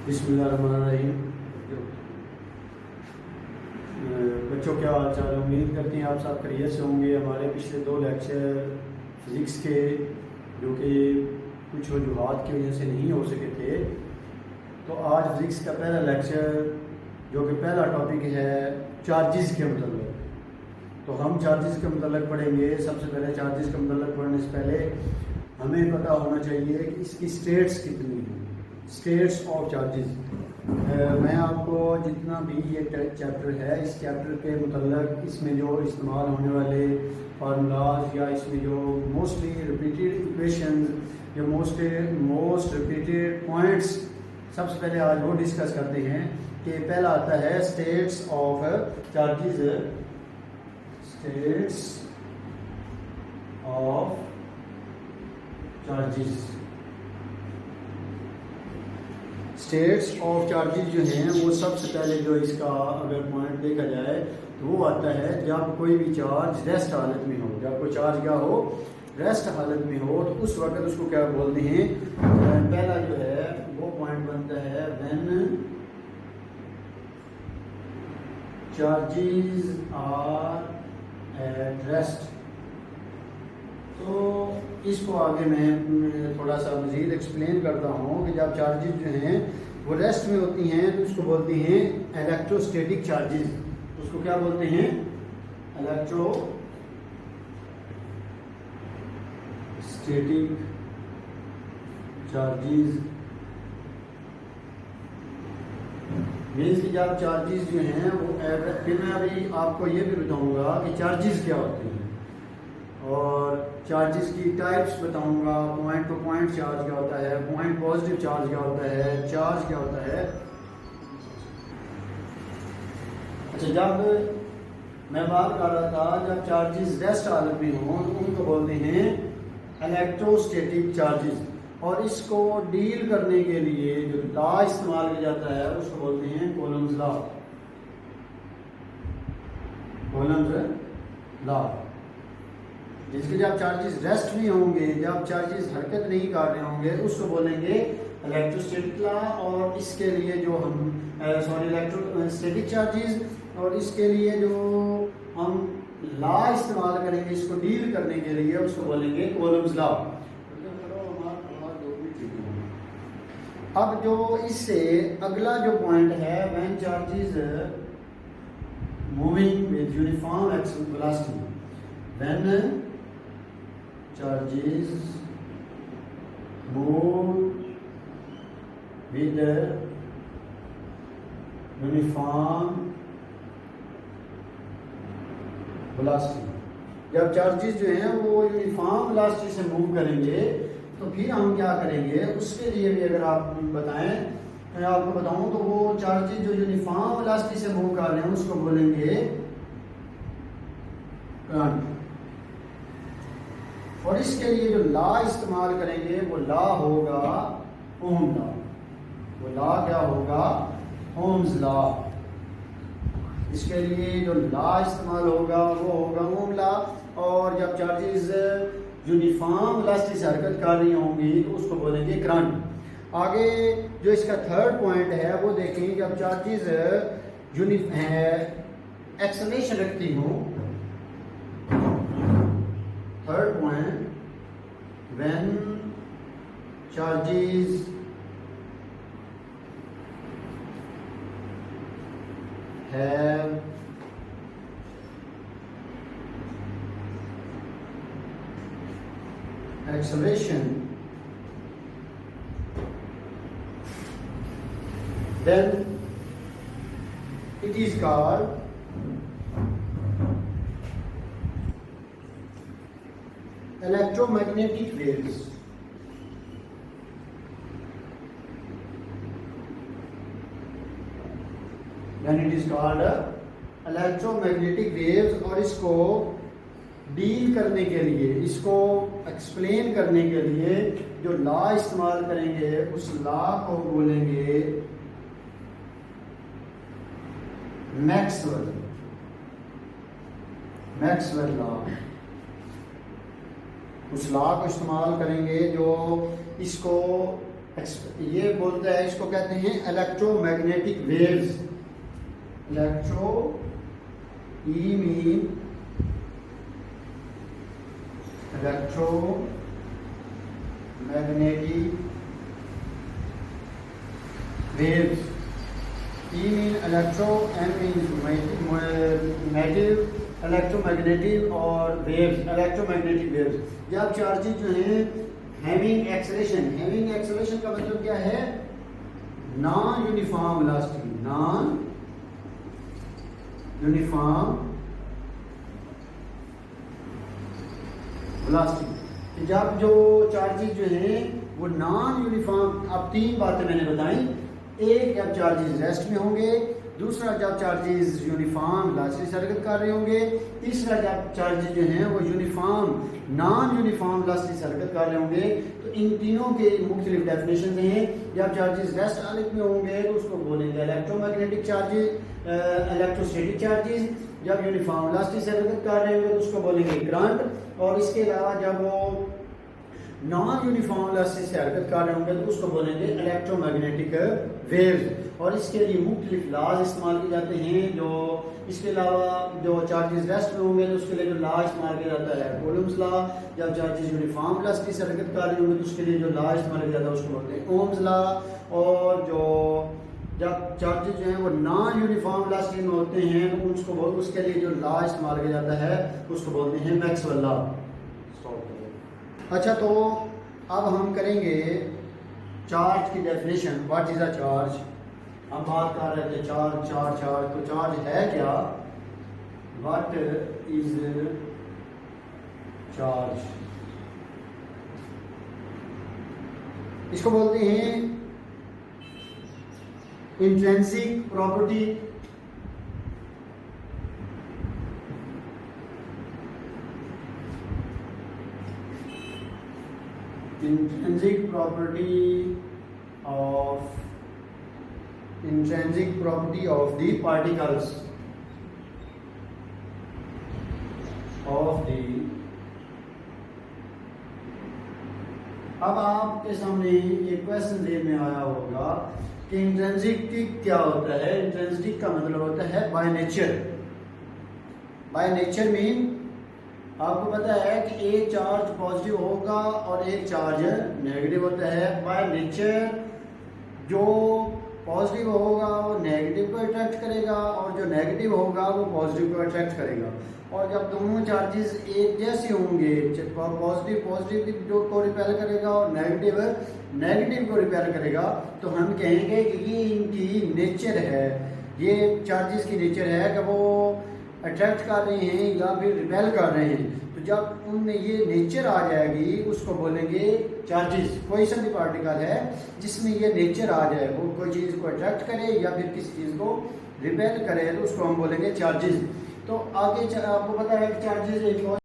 बिस्मिल्लाहिर्रहमानिर्रहीम। बच्चों क्या हाल चाल, उम्मीद करते हैं आप सब खैरियत से होंगे। हमारे पिछले 2 लेक्चर फिज़िक्स के जो कि कुछ वजूहात की वजह से नहीं हो सके थे, तो आज फिज़िक्स का पहला लेक्चर जो कि पहला टॉपिक है चार्जेस के मतलब, तो हम चार्जेस के मतलब पढ़ेंगे। सबसे पहले चार्जेस के मतलब पढ़ने से पहले हमें पता होना चाहिए कि इसकी स्टेट्स कितनी हैं, स्टेट्स ऑफ चार्जेस। मैं आपको जितना भी ये चैप्टर है, इस चैप्टर के मतलब इसमें जो इस्तेमाल होने वाले फार्मूलाज या इसमें जो मोस्टली रिपीटेड इक्वेशंस या मोस्ट रिपीटेड पॉइंट्स, सबसे पहले आज वो डिस्कस करते हैं। कि पहला आता है states of charges. States of charges, states of charges जो हैं वो सबसे पहले जो इसका अगर पॉइंट देखा जाए तो वो आता है जब कोई भी चार्ज रेस्ट हालत में हो। जब कोई चार्ज क्या हो, रेस्ट हालत में हो, तो उस वक्त उसको क्या बोलते हैं। पहला जो है वो पॉइंट बनता है when charges are at rest. तो इसको आगे मैं थोड़ा सा मज़ीद एक्सप्लेन करता हूँ कि जब चार्जेस जो हैं वो रेस्ट में होती हैं तो उसको बोलते हैं इलेक्ट्रोस्टैटिक चार्जेस। उसको क्या बोलते हैं, इलेक्ट्रोस्टैटिक चार्जेस। मीन्स कि जब चार्जेस जो हैं वो फिर मैं अभी आपको ये भी बताऊँगा कि चार्जेस क्या होते हैं और चार्जेस की टाइप्स बताऊंगा। पॉइंट टू पॉइंट चार्ज क्या होता है, पॉइंट पॉजिटिव चार्ज क्या होता है, चार्ज क्या होता है। अच्छा, जब मैं बात कर रहा था जब चार्जेस रेस्ट हालत में हों तो उनको बोलते हैं इलेक्ट्रोस्टैटिक चार्जेस। और इसको डील करने के लिए जो लॉ इस्तेमाल किया जाता है उसको बोलते हैं कूलम्स लॉ। कूलम्स लॉ, जिसके जब चार्जेस रेस्ट में होंगे, जब चार्जेस हरकत नहीं कर रहे होंगे, उसको बोलेंगे इलेक्ट्रोस्टैटिक लॉ। और इसके लिए जो हम इलेक्ट्रोस्टैटिक चार्जेस, और इसके लिए जो हम लॉ इस्तेमाल करेंगे इसको डील करने के लिए उसको बोलेंगे कूलम्स लॉ। अब जो इससे अगला जो पॉइंट है, when charges moving with uniform axial velocity, when charges move with uniform velocity। जब चार्जेस जो हैं वो यूनिफॉर्म वेलोसिटी से मूव करेंगे तो फिर हम क्या करेंगे, उसके लिए भी अगर आप बताएं, मैं आपको बताऊं तो वो चार्जेस जो यूनिफॉर्म वेलोसिटी से मूव कर रहे हैं उसको बोलेंगे करंट। और इसके लिए जो लॉ इस्तेमाल करेंगे वो लॉ होगा ओम लॉ। वो लॉ क्या होगा, ओम्स लॉ। इसके लिए जो लॉ इस्तेमाल होगा वो होगा ओम लॉ। और जब चार्जेस यूनिफॉर्म वेलोसिटी से हरकत कर रही होंगी तो उसको बोलेंगे करंट। आगे जो इसका थर्ड पॉइंट है वो देखें, जब चार्जेस एक्सेलरेशन रखती हूँ। Third point, when charges have acceleration, then it is called electromagnetic waves। Then it is called electromagnetic waves। और इसको डील करने के लिए, इसको एक्सप्लेन करने के लिए जो लॉ इस्तेमाल करेंगे उस लॉ को बोलेंगे मैक्सवेल लॉ। उस लॉ को इस्तेमाल करेंगे जो इसको ये बोलता है, इसको कहते हैं electromagnetic waves. Electro E mean electromagnetic waves. E mean electro, M mean electromagnetic और वेव्स, इलेक्ट्रोमैग्नेटिक वेव्स। जब चार्जेस जो हैं हैविंग एक्सेलरेशन, हैविंग एक्सेलरेशन का मतलब क्या है? Non uniform velocity, non uniform velocity. जब जो चार्जेस जो हैं वो नॉन यूनिफॉर्म, अब तीन बातें मैंने बताई। एक, जब चार्जेस रेस्ट में होंगे। दूसरा, जब चार्जेस यूनिफॉर्म वेलोसिटी से हरकत कर रहे होंगे। तीसरा, जब चार्जेस जो हैं वो यूनिफॉर्म नॉन यूनिफॉर्म वेलोसिटी से हरकत कर रहे होंगे। तो इन तीनों के मुख्तलिफ डेफिनेशन हैं। जब चार्जेस रेस्ट हालत में होंगे तो उसको बोलेंगे इलेक्ट्रोमैग्नेटिक चार्जेस, इलेक्ट्रोस्टैटिक चार्जेस। जब यूनिफॉर्म वेलोसिटी से हरकत कर रहे होंगे तो उसको बोलेंगे करंट। और इसके अलावा जब वो नॉन यूनिफॉर्म वेलोसिटी से हरकत कर रहे होंगे तो उसको बोलेंगे इलेक्ट्रोमैग्नेटिक वेव्स। और इसके लिए मुख्तलिफ लॉज इस्तेमाल किए जाते हैं। जो इसके अलावा जो चार्जेस रेस्ट में होंगे तो उसके लिए जो लॉ इस्तेमाल किया जाता है कूलम्स लॉ। जब चार्जेस यूनिफॉर्म वेलोसिटी से हरकत कर रहे होंगे तो उसके लिए जो लॉ इस्तेमाल किया जाता है उसको बोलते हैं ओम्स लॉ। और जो जब चार्जेस जो हैं वो नॉन यूनिफॉर्म वेलोसिटी में होते हैं तो उसके लिए जो लॉ इस्तेमाल किया जाता है उसको बोलते हैं मैक्सवेल लॉ। अच्छा, तो अब हम करेंगे चार्ज की definition. What is a charge? हम बात कर रहे थे चार्ज। तो चार्ज है क्या? What is charge? इसको बोलते हैं intrinsic property, intrinsic property of the particles of the। अब आपके सामने एक क्वेश्चन देर में आया होगा कि इंट्रिंसिक क्या होता है। इंट्रिंसिक का मतलब होता है by nature. By nature mean आपको पता है कि एक चार्ज पॉजिटिव होगा और एक चार्ज नेगेटिव होता है। बाय नेचर जो पॉजिटिव होगा वो नेगेटिव को अट्रैक्ट करेगा और जो नेगेटिव होगा वो पॉजिटिव को अट्रैक्ट करेगा। और जब दोनों चार्जेस एक जैसे होंगे, पॉजिटिव जो को रिपेल करेगा और नेगेटिव को रिपेल करेगा, तो हम कहेंगे कि ये इनकी नेचर है। ये चार्जेस की नेचर है कि वो अट्रैक्ट कर रहे हैं या फिर रिपेल कर रहे हैं। तो जब उनमें ये नेचर आ जाएगी उसको बोलेंगे चार्जेस। कोई सा भी पार्टिकल है जिसमें ये नेचर आ जाए, वो कोई चीज़ को अट्रैक्ट करे या फिर किसी चीज़ को रिपेल करे, तो उसको हम बोलेंगे चार्जेस। तो आगे आपको पता है कि चार्जेस एक